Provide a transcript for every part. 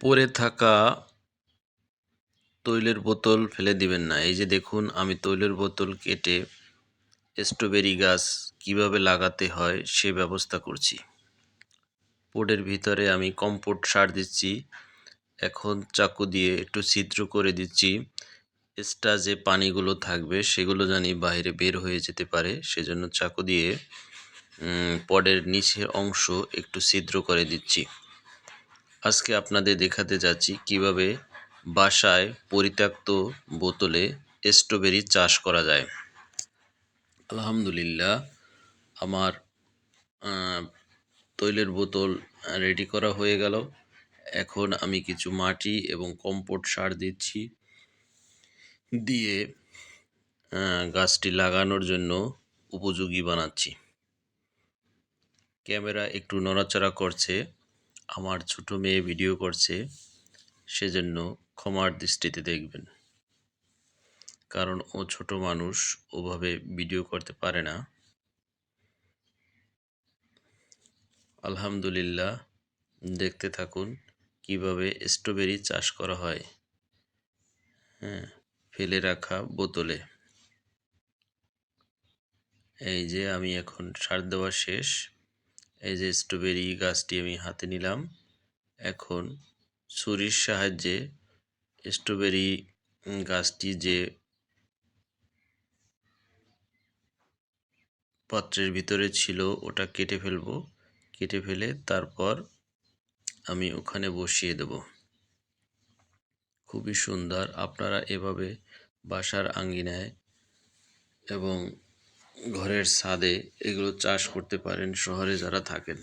পড়ে থাকা তৈলের বোতল ফেলে দিবেন না। এই যে দেখুন, আমি তৈলের বোতল কেটে স্ট্রবেরি গাছ কিভাবে লাগাতে হয় সে ব্যবস্থা করছি। পটের ভিতরে আমি কম্পোস্ট সার দিচ্ছি। এখন চাকু দিয়ে একটু ছিদ্র করে দিচ্ছি। এক্সট্রা যে পানিগুলো থাকবে সেগুলো জানি বাইরে বের হয়ে যেতে পারে, সেজন্য চাকু দিয়ে পটের নিচের অংশ একটু ছিদ্র করে দিচ্ছি। আজকে আপনাদের দেখাতে যাচ্ছি কিভাবে বাসায় পরিত্যক্ত বোতলে স্ট্রবেরি চাষ করা যায়। আলহামদুলিল্লাহ, আমার তৈলের বোতল রেডি করা হয়ে গেল। এখন আমি কিছু মাটি এবং কম্পোস্ট সার দিচ্ছি, দিয়ে গাছটি লাগানোর জন্য উপযোগী বানাচ্ছি। ক্যামেরা একটু নড়াচড়া করছে, আমার ছোট মেয়ে ভিডিও করছে, সেজন্য ক্ষমার দৃষ্টিতে দেখবেন, কারণ ও ছোট মানুষ, ওভাবে ভিডিও করতে পারে না। আলহামদুলিল্লাহ, দেখতে থাকুন কিভাবে স্ট্রবেরি চাষ করা হয়। ফেলে রাখা বোতলে। এই যে আমি এখন সার দেওয়া শেষ। এই যে স্ট্রবেরি গাছটি আমি হাতে নিলাম। এখন ছুরির সাহায্যে স্ট্রবেরি গাছটি যে পাত্রের ভিতরে ছিল ওটা কেটে ফেলবো। কেটে ফেলে তারপর আমি ওখানে বসিয়ে দেব। খুবই সুন্দর। আপনারা এভাবে বাসার আঙ্গিনায় এবং ঘরের ছাদে এগুলো চাষ করতে পারেন, শহরে যারা থাকেন।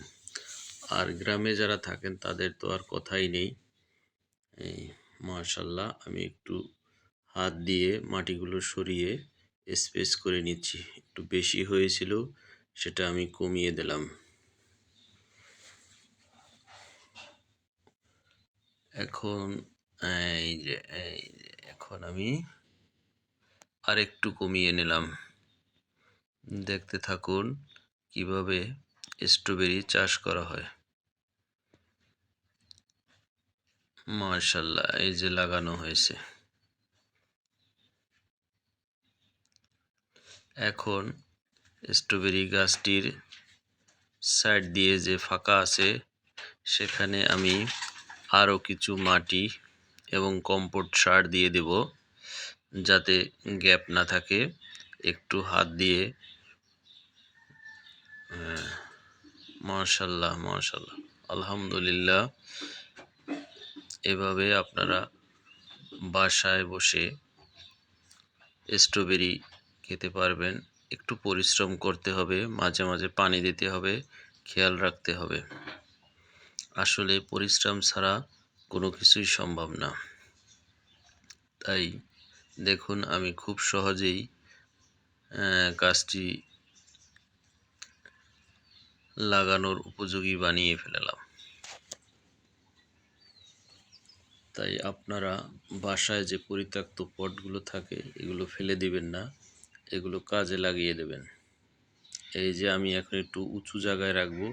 আর গ্রামে যারা থাকেন তাদের তো আর কথাই নেই। এই মাশাআল্লাহ, আমি একটু হাত দিয়ে মাটিগুলো সরিয়ে স্পেস করে নিচ্ছি। একটু বেশি হয়েছিল, সেটা আমি কমিয়ে দিলাম। এখন এখন আমি আরেকটু কমিয়ে নিলাম। দেখতে থাকুন কিভাবে স্ট্রবেরি চাষ করা হয়। মাশাআল্লাহ, এই যে লাগানো হয়েছে। এখন স্ট্রবেরি গাছটির সাইড দিয়ে যে ফাঁকা আছে সেখানে আমি আরও কিছু মাটি এবং কম্পোস্ট সার দিয়ে দেব, যাতে গ্যাপ না থাকে। একটু হাত দিয়ে মাশাআল্লাহ মাশাআল্লাহ, আলহামদুলিল্লাহ, এভাবে আপনারা বাসায় বসে স্ট্রবেরি খেতে পারবেন। একটু পরিশ্রম করতে হবে, মাঝে মাঝে পানি দিতে হবে, খেয়াল রাখতে হবে। আসলে পরিশ্রম ছাড়া কোনো কিছুই সম্ভব না। তাই দেখুন, আমি খুব সহজেই গাছটি লাগানোর উপযোগী বানিয়ে ফেললাম। তাই আপনারা বাসায় যে পরিত্যক্ত পটগুলো থাকে এগুলো ফেলে দিবেন না, এগুলো কাজে লাগিয়ে দেবেন। এই যে আমি এখন একটু উঁচু জায়গায় রাখবো,